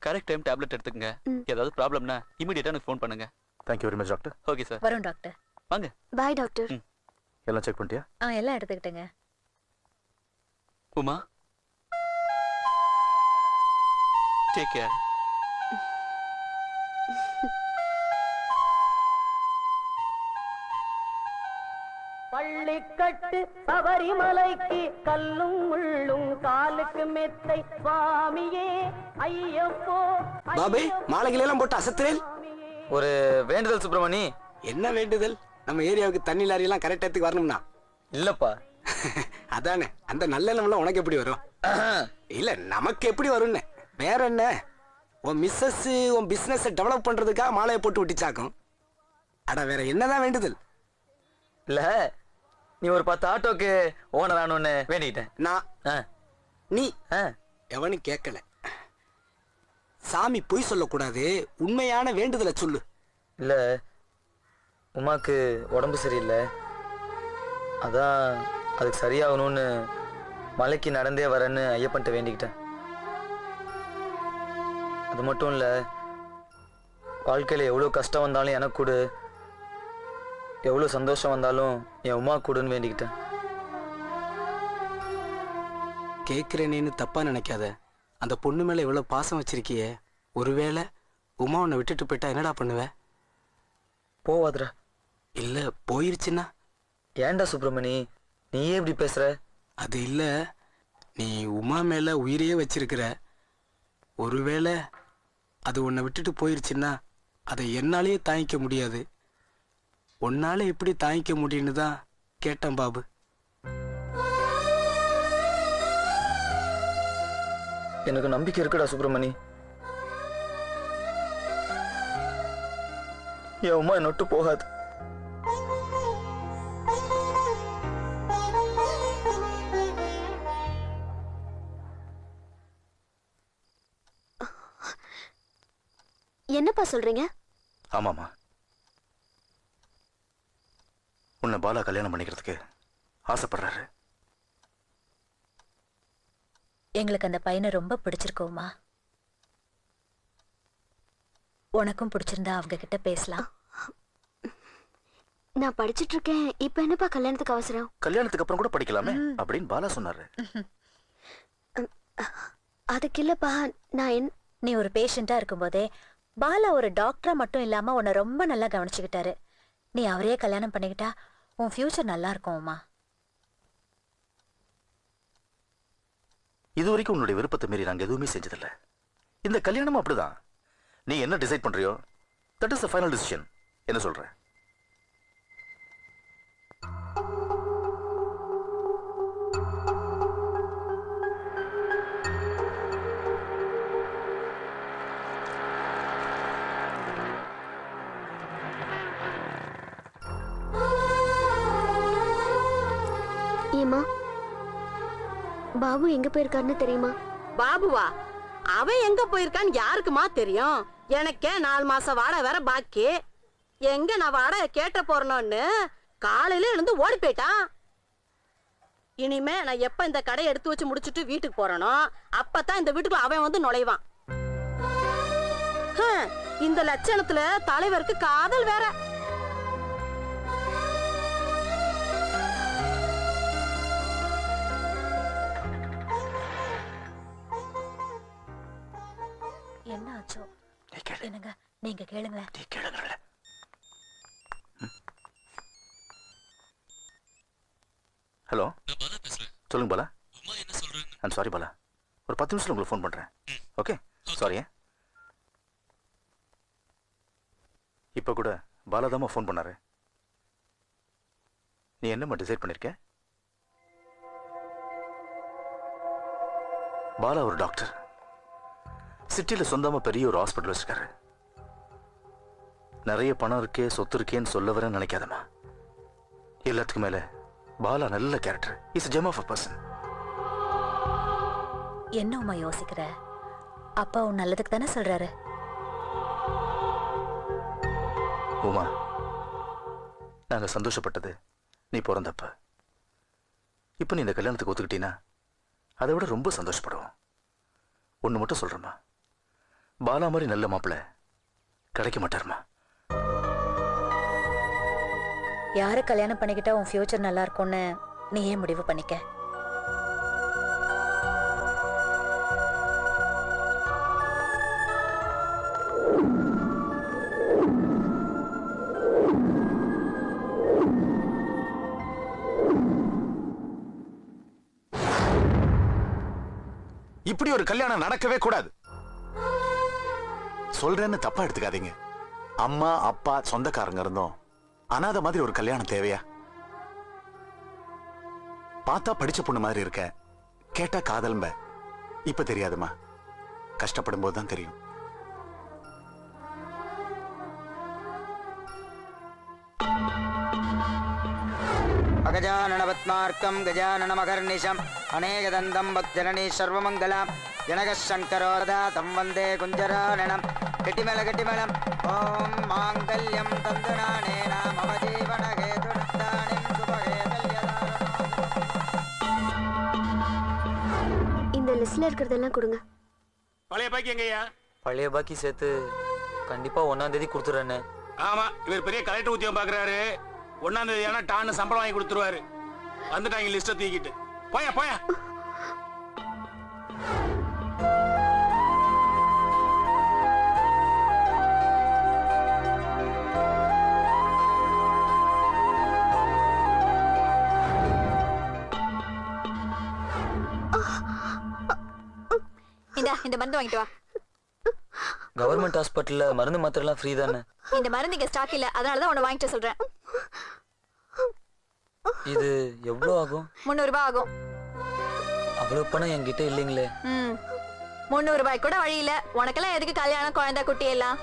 Correct time tablet எடுத்துக்கங்க. ஏதாவது ப்ராப்ளம்னா இமிடியேட்டா எனக்கு ஃபோன் பண்ணுங்க. Thank you very much doctor. Okay sir. வரோம் டாக்டர். வாங்க. Bye doctor. எல்லாம் செக் பண்ணிட்டியா? எல்லாம் எடுத்துக்கிட்டேங்க. Uma, take care. பள்ளிக்கட்டு சபரிமலைக்கு கல்லும் முள்ளும் காலுக்கு மெத்தை சுவாமியே ஐயப்போ. பாபே, மாலைகள் எல்லாம் போட்டு அசத்துறேன். ஒரு வேண்டுதல் சுப்பிரமணி. என்ன வேண்டுதல்? நம்ம ஏரியாவுக்கு தண்ணி லாரி எல்லாம் கரெக்ட் இடத்துக்கு வரணும்னா? இல்லப்பா. அதானே, அந்த நல்ல எண்ணம் உனக்கு எப்படி வரும்? இல்ல நமக்கு எப்படி வரும்னு. வேற என்ன, உன் மிஸ்ஸஸ் உன் பிசினஸ் டெவலப் பண்றதுக்காக மாலையை போட்டு விட்டுச்சாக்கும். அட வேற என்னதான் வேண்டுதல்? இல்ல, நீ ஒரு 10 ஆட்டோக்கு ஓனர் ஆனோன்னு வேண்டிக்கிட்டேன். நான் நீ எவனும் கேட்கல. சாமி பொய் சொல்லக்கூடாது, உண்மையான வேண்டுதலை சொல்லு. இல்ல, உமாக்கு உடம்பு சரியில்லை, அதான் அதுக்கு சரியாகணும்னு மலைக்கு நடந்தே வரேன்னு ஐயப்பன்ட்ட வேண்டிக்கிட்டேன். அது மட்டும் இல்ல, வாழ்க்கையில எவ்வளவு கஷ்டம் வந்தாலும் எனக்கு கொடு, எவ்வளவு சந்தோஷம் வந்தாலும் என் உமா கூடுன்னு வேண்டிக்கிட்டேன். கேட்கிறேனேன்னு தப்பா நினைக்காத. அந்த பொண்ணு மேல எவ்வளவு பாசம் வச்சிருக்கியே, ஒருவேளை உமா உன்னை விட்டுட்டு போயிட்டா என்னடா பண்ணுவ? போவாதுரா. இல்ல போயிருச்சுன்னா? ஏன்டா சுப்பிரமணி நீயே இப்படி பேசுற? அது இல்ல, நீ உமா மேல உயிரையே வச்சிருக்கிற. ஒருவேளை அது உன்னை விட்டுட்டு போயிருச்சுன்னா அதை என்னாலேயே தாங்கிக்க முடியாது. உன்னால எப்படி தாங்கிக்க முடியும்னு தான் கேட்டேன் பாபு. எனக்கு நம்பிக்கை இருக்குடா சுப்பிரமணி. என் உமா என்னை விட்டு போகாது. என்னப்பா சொல்றீங்க? ஆமாமா, உன்னை பாலா கல்யாணம் பண்ணிக்கிறதுக்கு ஆசைப்படுறாரு. எங்களுக்கு அந்த பையனை ரொம்ப பிடிச்சிருக்கோமா. உனக்கும் பிடிச்சிருந்தா அவங்க கிட்ட பேசலாம். நான் படிச்சிட்டு இருக்கேன். இப்ப என்னப்பா கல்யாணத்துக்கு அவசரம்? கல்யாணத்துக்கு அப்புறம் கூட படிக்கலாமே அப்படின்னு பாலா சொன்னாரு. அதுக்கு இல்லப்பா, நான் நீ ஒரு பேஷண்டா இருக்கும்போதே பாலா ஒரு டாக்டரா மட்டும் இல்லாம உன்னை ரொம்ப நல்லா கவனிச்சுக்கிட்டாரு. நீ அவரையே கல்யாணம் பண்ணிக்கிட்டா உன் ஃபியூச்சர் நல்லா இருக்கும் உமா. இது வரைக்கும் உன்னுடைய விருப்பத்தை மீறி நாங்க எதுவுமே செஞ்சதில்ல. இந்த கல்யாணமும் அப்படிதான். நீ என்ன டிசைட் பண்றியோ that is the final decision. என்ன சொல்ற? ஏமா, பாபு எங்க போயிருக்காருன்னு தெரியுமா? பாபுவா? அவன் எங்க போயிருக்கான்னு யாருக்குமா தெரியும்? எனக்கே 4 மாசம் வாடகை வேற பாக்கி. எங்க நான் வாடகை கேட்ட போறேன்னு காலையில எழுந்து ஓடி போயிட்டான். இனிமே நான் எப்ப இந்த கடையை எடுத்து வச்சு முடிச்சுட்டு வீட்டுக்கு போறேனோ அப்பதான் இந்த வீட்டுக்குள்ள அவன் வந்து நுழைவான். இந்த லட்சணத்துல தலைவருக்கு காதல் வேற. என்ன ஆச்சோ? என்னங்க நீங்க கேளுங்க. ஹலோ, சொல்லுங்க பாலா. ஐம் சாரி பாலா, ஒரு 10 நிமிஷத்துல உங்களுக்கு ஃபோன் பண்றேன். Okay, sorry. இப்போ கூட பாலா தாம்மா ஃபோன் பண்ணாரு. நீ என்னம்மா டிசைட் பண்ணிருக்க? பாலா ஒரு டாக்டர், சிட்டில சொந்தமா பெரிய ஒரு ஹாஸ்பிட்டல் வச்சிருக்காரு. நிறைய பணம் இருக்கே சொத்து இருக்கேன்னு சொல்ல வரேன்னு நினைக்காதம்மா. எல்லாத்துக்கும் மேல பாலா நல்ல character. Is a gem of a person. என்ன உமா யோசிக்கிற? அப்பா உன் நல்லதுக்கு தானே சொல்றாரு. உமா, நாங்க சந்தோஷப்பட்டது நீ பிறந்தப்ப. இப்ப நீ இந்த கல்யாணத்துக்கு ஒத்துக்கிட்டீன்னா அதை விட ரொம்ப சந்தோஷப்படுவோம். ஒண்ணு மட்டும் சொல்றேம்மா, பாலா மாதிரி நல்ல மாப்பிள்ளை கிடைக்க மாட்டாருமா. யாரை கல்யாணம் பண்ணிக்கிட்டா உன் ஃபியூச்சர் நல்லா இருக்கும்னு நீ ஏன் முடிவு பண்ணிக்க? இப்படி ஒரு கல்யாணம் நடக்கவே கூடாது. சொல்றேன்னு தப்பா எடுத்துக்காதீங்க. அம்மா அப்பா சொந்தக்காரங்க இருந்தோம் அனாதை மாதிரி ஒரு கல்யாணம் தேவையா? பார்த்தா படிச்ச பொண்ணு மாதிரி இருக்க, கேட்டா காதல்ம்ப. இப்ப தெரியாதுமா, கஷ்டப்படும் போதுதான் தெரியும். அகஜானன பத்மார்க்கம் கஜானன மகர்நிஷம் அநேகதந்தம் பக்தரணி சர்வமங்கலாம் ஜனகசங்கரோதா தம் வந்தே குஞ்சரானனம் கெட்டிமேளம் ஓம் மாங்கல்யம் தந்துநானேன மம ஜீவன ஹேதுர்தானிம் இந்த லிஸ்ட்ல இருக்கிறதெல்லாம் கொடுங்க. பழைய பாக்கி எங்கய்யா? பழைய பாக்கி சேர்த்து கண்டிப்பா 1ஆம் தேதி கொடுத்துறேன்னு. ஆமா, இவர் பெரிய கலெக்டர் உத்தியோகம் பாக்குறாரு. 1ஆம் தேதி ஆனா டான்னு சம்பளம் வாங்கி கொடுத்துருவாரு. வந்துட்டாங்க லிஸ்ட தூக்கிட்டு. போயா போயா. இந்த மருந்து வாங்கிட்டு வா. கவர்மெண்ட் ஹாஸ்பிட்டல்ல மருந்து மாத்திரை எல்லாம் ஃப்ரீ தானே? இந்த மருந்து இங்க ஸ்டாக் இல்ல, அதனாலதான் உன்னை வாங்கிட்டு சொல்றேன். இது எவ்வளவு ஆகும்? 300 ரூபாய் ஆகும். அவ்வளவு பணம் என்கிட்ட இல்லைங்களே. 300 ரூபாய் கூட வழி இல்ல. உனக்கெல்லாம் எதுக்கு கல்யாணம் குழந்தை குட்டி எல்லாம்?